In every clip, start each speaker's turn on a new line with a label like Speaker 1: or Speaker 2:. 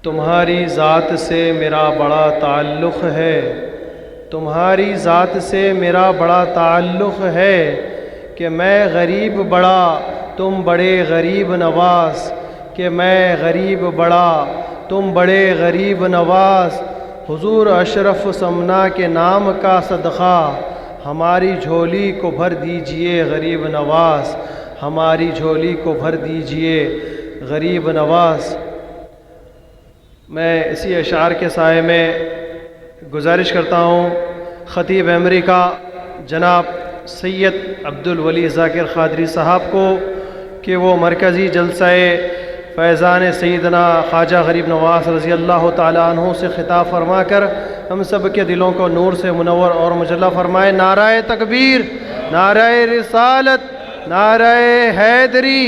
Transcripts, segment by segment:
Speaker 1: تمہاری ذات سے میرا بڑا تعلق ہے، تمہاری ذات سے میرا بڑا تعلق ہے کہ میں غریب بڑا تم بڑے غریب نواز، کہ میں غریب بڑا تم بڑے غریب نواز۔ حضور اشرف سمنا کے نام کا صدقہ ہماری جھولی کو بھر دیجئے غریب نواز، ہماری جھولی کو بھر دیجئے غریب نواز۔ میں اسی اشعار کے سائے میں گزارش کرتا ہوں خطیب امریکہ جناب سید عبدالولی ذاکر قادری صاحب کو کہ وہ مرکزی جلسہ فیضان سیدنا خواجہ غریب نواز رضی اللہ تعالیٰ عنہ سے خطاب فرما کر ہم سب کے دلوں کو نور سے منور اور مجلہ فرمائے۔ نعرہ تکبیر، نعرہ رسالت، نعرہ حیدری،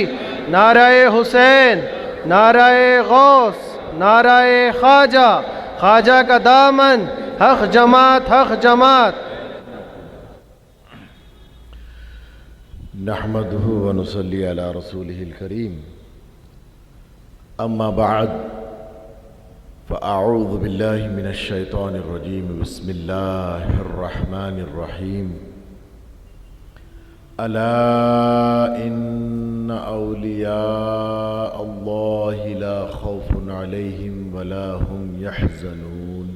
Speaker 1: نعرہ حسین، نعرہ غوث، نعرہ خواجہ، خواجہ کا دامن، حق جماعت، حق جماعت۔
Speaker 2: نحمده ونصلي على رسوله الكريم، اما بعد فاعوذ بالله من الشيطان الرجيم، بسم الله الرحمن الرحيم۔ الا ان اولیاء الله لا خوف عليهم ولا هم يحزنون۔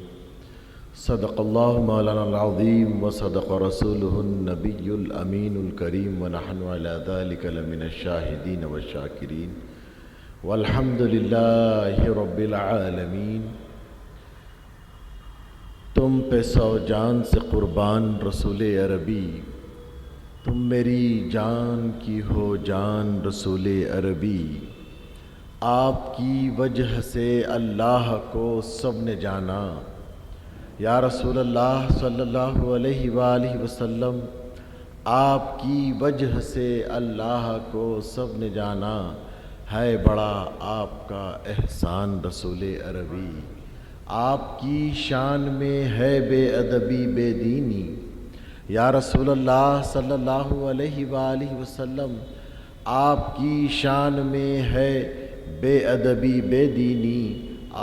Speaker 2: صدق الله مولانا العظيم وصدق رسوله النبي الأمين الكريم، ونحن على ذلك لمن الشاهدين والشاكرين، والحمد لله رب العالمين۔ تم پہ سو جان سے قربان رسول عربی، تم میری جان کی ہو جان رسول عربی۔ آپ کی وجہ سے اللہ کو سب نے جانا، یا رسول اللہ صلی اللہ علیہ وآلہ وسلم، آپ کی وجہ سے اللہ کو سب نے جانا، ہے بڑا آپ کا احسان رسول عربی۔ آپ کی شان میں ہے بے ادبی بے دینی، یا رسول اللہ صلی اللہ علیہ وآلہ وسلم، آپ کی شان میں ہے بے ادبی بے دینی،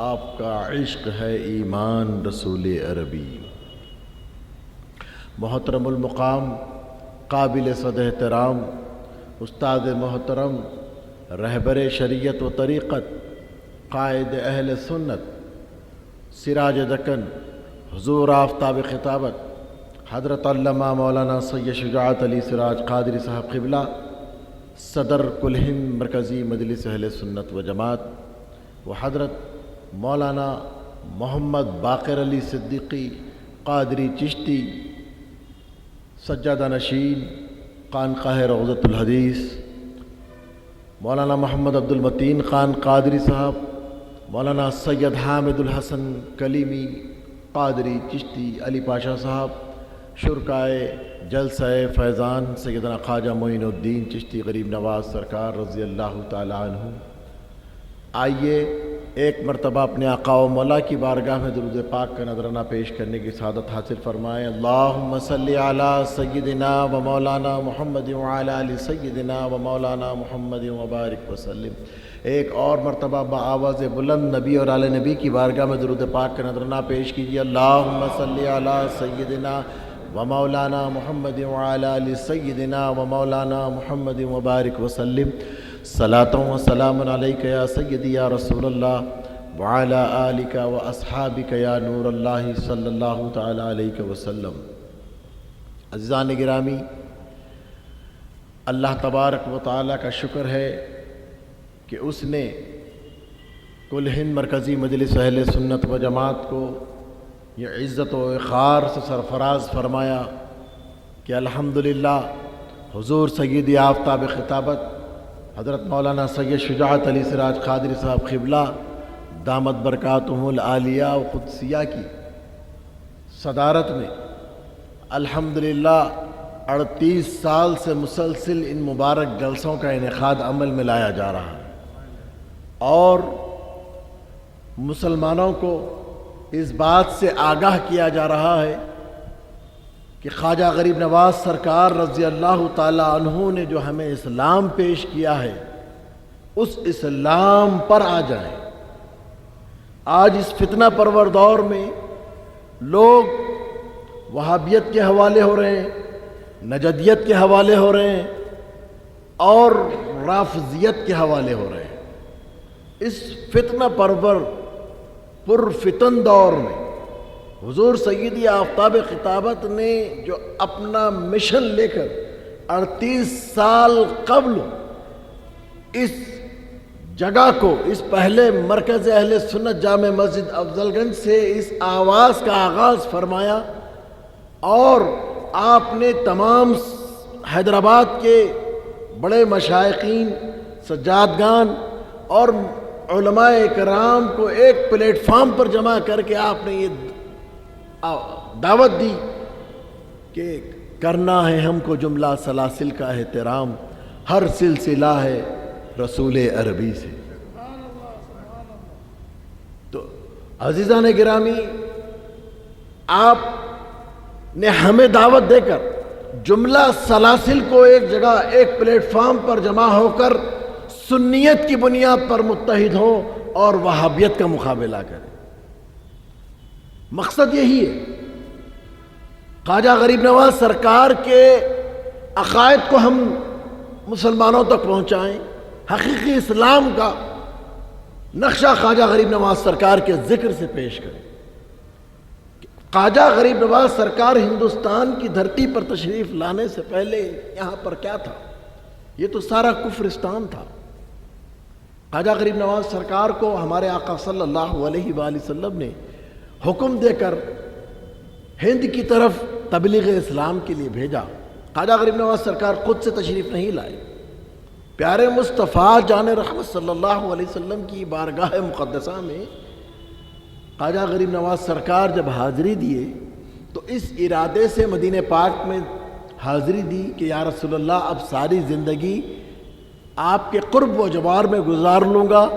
Speaker 2: آپ کا عشق ہے ایمان رسول عربی۔ محترم المقام، قابل صد احترام استاد محترم، رہبر شریعت و طریقت، قائد اہل سنت، سراج دکن، حضور آفتاب خطابت، حضرت علامہ مولانا سید شجاعت علی سراج قادری صاحب قبلہ، صدر کل ہند مرکزی مجلس اہل سنت و جماعت، و حضرت مولانا محمد باقر علی صدیقی قادری چشتی، سجادہ نشین خانقاہ روضۃ الحدیث، مولانا محمد عبد المتین خان قادری صاحب، مولانا سید حامد الحسن کلیمی قادری چشتی علی پاشا صاحب، شرکائے جلسہ فیضان سیدنا خواجہ معین الدین چشتی غریب نواز سرکار رضی اللہ تعالی عنہ۔ آئیے ایک مرتبہ اپنے آقا و مولا کی بارگاہ میں درود پاک کا نذرانہ پیش کرنے کی سعادت حاصل فرمائیں۔ اللہم صلی علی سیدنا و مولانا محمد وعلی آل سیدنا و مولانا محمد وبارک وسلم۔ ایک اور مرتبہ بآواز بلند نبی اور آل نبی کی بارگاہ میں درود پاک کا نذرانہ پیش کیجیے۔ اللہم صلی علی سیدنا و مولانا محمد وعلی آل سیدنا و مولانا محمد وبارک وسلم۔ صلاۃ و سلام علیک یا سیدی یا رسول اللہ وعلی آلک و اصحابک یا نور اللہ صلی اللہ تعالی علیہ وسلم۔ عزیزان گرامی، اللہ تبارک و تعالی کا شکر ہے کہ اس نے کل ہند مرکزی مجلس اہل سنت و جماعت کو یہ عزت و اقار سے سرفراز فرمایا کہ الحمدللہ حضور سید آفتاب خطابت حضرت مولانا سید شجاعت علی سراج قادری صاحب قبلہ دامت برکاتہم العالیہ و قدسیہ کی صدارت میں الحمدللہ 38 سال سے مسلسل ان مبارک جلسوں کا انعقاد عمل میں لایا جا رہا ہے، اور مسلمانوں کو اس بات سے آگاہ کیا جا رہا ہے کہ خواجہ غریب نواز سرکار رضی اللہ تعالی عنہ نے جو ہمیں اسلام پیش کیا ہے اس اسلام پر آ جائیں، آج اس فتنہ پرور دور میں لوگ وہابیت کے حوالے ہو رہے ہیں، نجدیت کے حوالے ہو رہے ہیں اور رافضیت کے حوالے ہو رہے ہیں۔ اس فتنہ پرور پرفتن دور میں حضور سیدی آفتاب خطابت نے جو اپنا مشن لے کر 38 سال قبل اس جگہ کو، اس پہلے مرکز اہل سنت جامع مسجد افضل گنج سے اس آواز کا آغاز فرمایا، اور آپ نے تمام حیدرآباد کے بڑے مشائقین، سجادگان اور علماء کرام کو ایک پلیٹ فارم پر جمع کر کے آپ نے یہ دعوت دی کہ کرنا ہے ہم کو جملہ سلاسل کا احترام، ہر سلسلہ ہے رسول عربی سے۔ تو عزیزان گرامی، آپ نے ہمیں دعوت دے کر جملہ سلاسل کو ایک جگہ، ایک پلیٹ فارم پر جمع ہو کر سنیت کی بنیاد پر متحد ہوں اور وہابیت کا مقابلہ کریں۔ مقصد یہی ہے، خواجہ غریب نواز سرکار کے عقائد کو ہم مسلمانوں تک پہنچائیں، حقیقی اسلام کا نقشہ خواجہ غریب نواز سرکار کے ذکر سے پیش کریں۔ خواجہ غریب نواز سرکار ہندوستان کی دھرتی پر تشریف لانے سے پہلے یہاں پر کیا تھا؟ یہ تو سارا کفرستان تھا۔ خواجہ غریب نواز سرکار کو ہمارے آقا صلی اللہ علیہ وآلہ وسلم نے حکم دے کر ہند کی طرف تبلیغ اسلام کے لیے بھیجا۔ خواجہ غریب نواز سرکار خود سے تشریف نہیں لائے، پیارے مصطفیٰ جان رحمت صلی اللہ علیہ وسلم کی بارگاہ مقدسہ میں خواجہ غریب نواز سرکار جب حاضری دیے تو اس ارادے سے مدینہ پاک میں حاضری دی کہ یا رسول اللہ، اب ساری زندگی آپ کے قرب و جوار میں گزار لوں گا،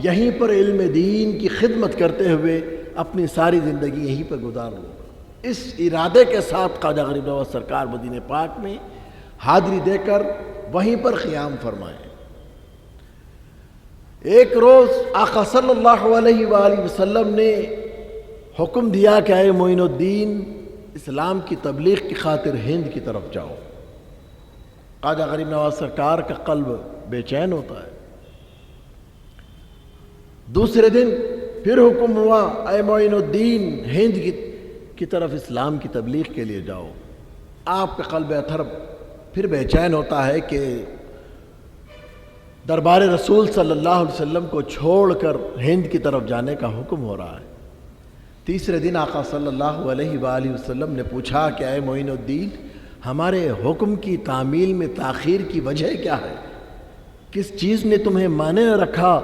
Speaker 2: یہیں پر علم دین کی خدمت کرتے ہوئے اپنی ساری زندگی یہیں پر گزار لوں گا۔ اس ارادے کے ساتھ خواجہ غریب نواز سرکار مدینہ پاک میں حاضری دے کر وہیں پر قیام فرمائے۔ ایک روز آقا صلی اللہ علیہ وآلہ وسلم نے حکم دیا کہ اے معین الدین، اسلام کی تبلیغ کی خاطر ہند کی طرف جاؤ۔ خواجہ غریب نواز سرکار کا قلب بے چین ہوتا ہے۔ دوسرے دن پھر حکم ہوا، اے معین الدین، ہند کی طرف اسلام کی تبلیغ کے لیے جاؤ۔ آپ کا قلب اطہر پھر بے چین ہوتا ہے کہ دربار رسول صلی اللہ علیہ وسلم کو چھوڑ کر ہند کی طرف جانے کا حکم ہو رہا ہے۔ تیسرے دن آقا صلی اللہ علیہ وآلہ وسلم نے پوچھا کہ اے معین الدین، ہمارے حکم کی تعمیل میں تاخیر کی وجہ کیا ہے؟ کس چیز نے تمہیں مانے نہ رکھا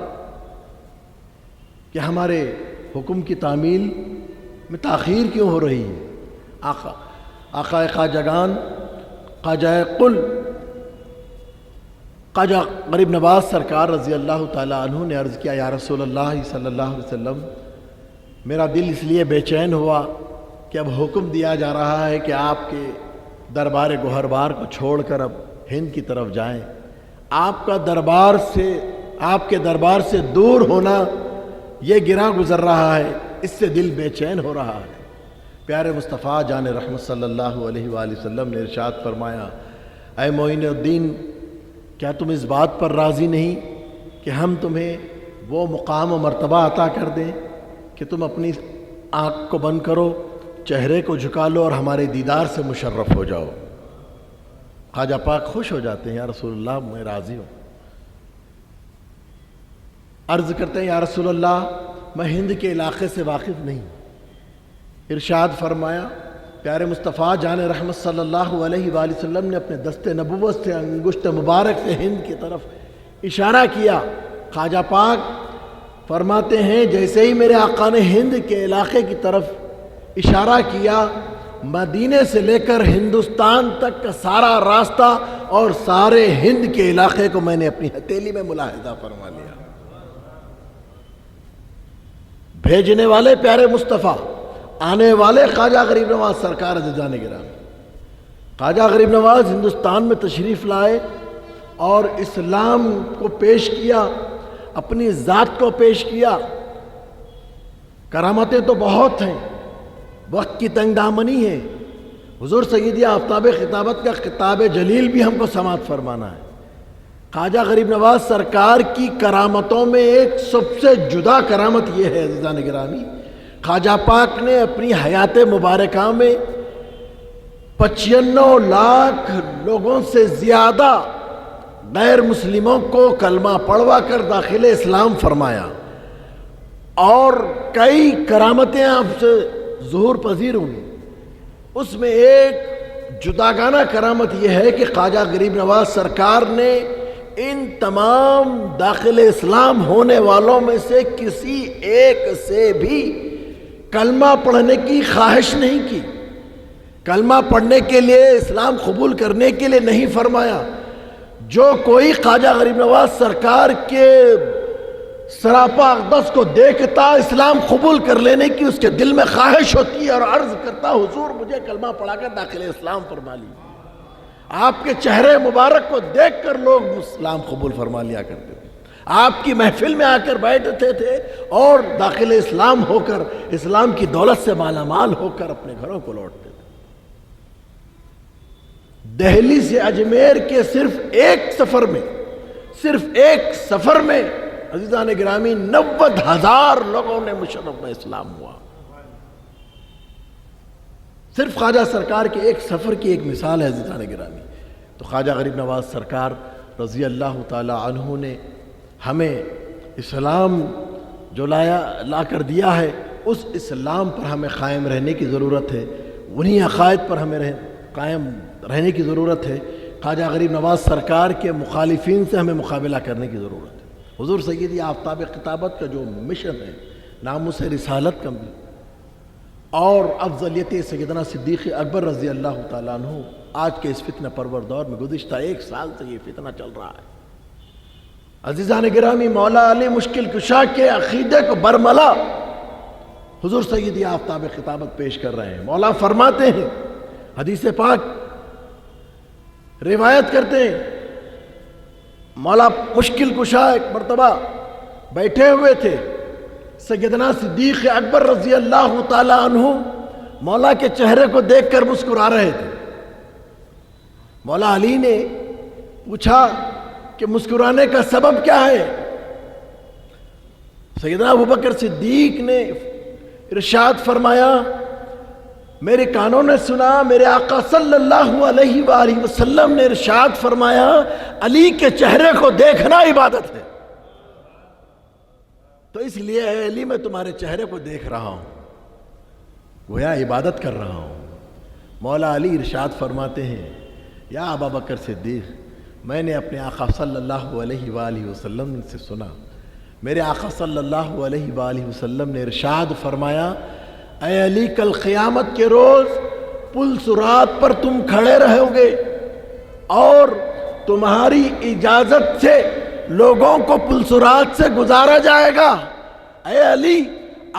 Speaker 2: کہ ہمارے حکم کی تعمیل میں تاخیر کیوں ہو رہی ہے؟ آقا خواجگان، خواجہ قل خواجہ غریب نواز سرکار رضی اللہ تعالیٰ عنہ نے عرض کیا، یا رسول اللہ صلی اللہ علیہ وسلم، میرا دل اس لیے بے چین ہوا کہ اب حکم دیا جا رہا ہے کہ آپ کے دربار گوہربار کو چھوڑ کر اب ہند کی طرف جائیں۔ آپ کے دربار سے دور ہونا یہ گراں گزر رہا ہے، اس سے دل بے چین ہو رہا ہے۔ پیارے مصطفیٰ جان رحمت صلی اللہ علیہ وآلہ وسلم نے ارشاد فرمایا، اے معین الدین، کیا تم اس بات پر راضی نہیں کہ ہم تمہیں وہ مقام و مرتبہ عطا کر دیں کہ تم اپنی آنکھ کو بند کرو، چہرے کو جھکا لو اور ہمارے دیدار سے مشرف ہو جاؤ؟ خواجہ پاک خوش ہو جاتے ہیں، یا رسول اللہ میں راضی ہوں۔ عرض کرتے ہیں، یا رسول اللہ، میں ہند کے علاقے سے واقف نہیں۔ ارشاد فرمایا، پیارے مصطفیٰ جان رحمت صلی اللہ علیہ وآلہ وسلم نے اپنے دست نبوت سے انگشت مبارک سے ہند کی طرف اشارہ کیا۔ خواجہ پاک فرماتے ہیں، جیسے ہی میرے آقا نے ہند کے علاقے کی طرف اشارہ کیا، مدینے سے لے کر ہندوستان تک کا سارا راستہ اور سارے ہند کے علاقے کو میں نے اپنی ہتھیلی میں ملاحظہ فرما لیا۔ بھیجنے والے پیارے مصطفیٰ، آنے والے خواجہ غریب نواز سرکار عزیزان گرامی۔ خواجہ غریب نواز ہندوستان میں تشریف لائے اور اسلام کو پیش کیا، اپنی ذات کو پیش کیا۔ کرامتیں تو بہت ہیں، وقت کی تنگ دامنی ہے۔ حضور سیدی آفتاب خطابت کا خطاب جلیل بھی ہم کو سماعت فرمانا ہے۔ خواجہ غریب نواز سرکار کی کرامتوں میں ایک سب سے جدا کرامت یہ ہے عزیزان گرامی، خواجہ پاک نے اپنی حیات مبارکہ میں 95 لاکھ لوگوں سے زیادہ غیر مسلموں کو کلمہ پڑھوا کر داخل اسلام فرمایا، اور کئی کرامتیں آپ سے ظہور پذیر ہوئی۔ اس میں ایک جداگانہ کرامت یہ ہے کہ خواجہ غریب نواز سرکار نے ان تمام داخل اسلام ہونے والوں میں سے کسی ایک سے بھی کلمہ پڑھنے کی خواہش نہیں کی، کلمہ پڑھنے کے لیے، اسلام قبول کرنے کے لیے نہیں فرمایا۔ جو کوئی خواجہ غریب نواز سرکار کے سراپا اقدس کو دیکھتا، اسلام قبول کر لینے کی اس کے دل میں خواہش ہوتی ہے اور عرض کرتا، حضور مجھے کلمہ پڑھا کر داخل اسلام فرما لیجیے۔ آپ کے چہرے مبارک کو دیکھ کر لوگ اسلام قبول فرما لیا کرتے تھے، آپ کی محفل میں آ کر بیٹھتے تھے اور داخل اسلام ہو کر، اسلام کی دولت سے مالا مال ہو کر اپنے گھروں کو لوٹتے تھے۔ دہلی سے اجمیر کے صرف ایک سفر میں عزیزان گرامی 90,000 لوگوں نے مشرف میں اسلام ہوا۔ صرف خواجہ سرکار کے ایک سفر کی ایک مثال ہے عزیزان گرامی۔ تو خواجہ غریب نواز سرکار رضی اللہ تعالی عنہ نے ہمیں اسلام جو لا کر دیا ہے، اس اسلام پر ہمیں قائم رہنے کی ضرورت ہے، انہی عقائد پر ہمیں قائم رہنے کی ضرورت ہے۔ خواجہ غریب نواز سرکار کے مخالفین سے ہمیں مقابلہ کرنے کی ضرورت ہے۔ حضور سیدی آفتاب خطابت کا جو مشن ہے، ناموس رسالت کا اور افضلیت سیدنا صدیق اکبر رضی اللہ تعالیٰ عنہ، آج کے اس فتنہ پرور دور میں گزشتہ 1 سال سے یہ فتنہ چل رہا ہے۔ عزیزان گرامی، مولا علی مشکل کشا کے عقیدے کو برملا حضور سیدی آفتاب خطابت پیش کر رہے ہیں۔ مولا فرماتے ہیں، حدیث پاک روایت کرتے ہیں، مولا مشکل کشا ایک مرتبہ بیٹھے ہوئے تھے، سیدنا صدیق اکبر رضی اللہ تعالی عنہ مولا کے چہرے کو دیکھ کر مسکرا رہے تھے۔ مولا علی نے پوچھا کہ مسکرانے کا سبب کیا ہے؟ سیدنا ابوبکر صدیق نے ارشاد فرمایا، میرے کانوں نے سنا، میرے آقا صلی اللہ علیہ وآلہ وسلم نے ارشاد فرمایا، علی کے چہرے کو دیکھنا عبادت ہے۔ تو اس لیے اے علی، میں تمہارے چہرے کو دیکھ رہا ہوں، گویا عبادت کر رہا ہوں۔ مولا علی ارشاد فرماتے ہیں، یا ابا بکر صدیق، میں نے اپنے آقا صلی اللہ علیہ وآلہ وسلم سے سنا، میرے آقا صلی اللہ علیہ وآلہ وسلم نے ارشاد فرمایا، اے علی، کل قیامت کے روز پل صراط پر تم کھڑے رہو گے اور تمہاری اجازت سے لوگوں کو پل صراط سے گزارا جائے گا۔ اے علی،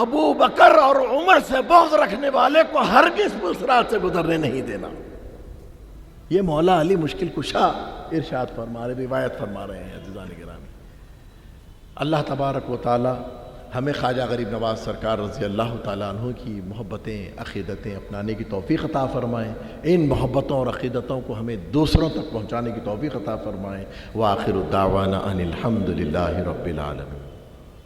Speaker 2: ابو بکر اور عمر سے بغض رکھنے والے کو ہرگز پل صراط سے گزرنے نہیں دینا۔ یہ مولا علی مشکل کشا ارشاد فرما رہے، روایت فرما رہے ہیں عزیزان گرامی۔ اللہ تبارک و تعالی ہمیں خواجہ غریب نواز سرکار رضی اللہ تعالیٰ عنہ کی محبتیں، عقیدتیں اپنانے کی توفیق عطا فرمائیں، ان محبتوں اور عقیدتوں کو ہمیں دوسروں تک پہنچانے کی توفیق عطا فرمائیں۔ وآخر الدعوانا ان الحمد للہ رب العالمین۔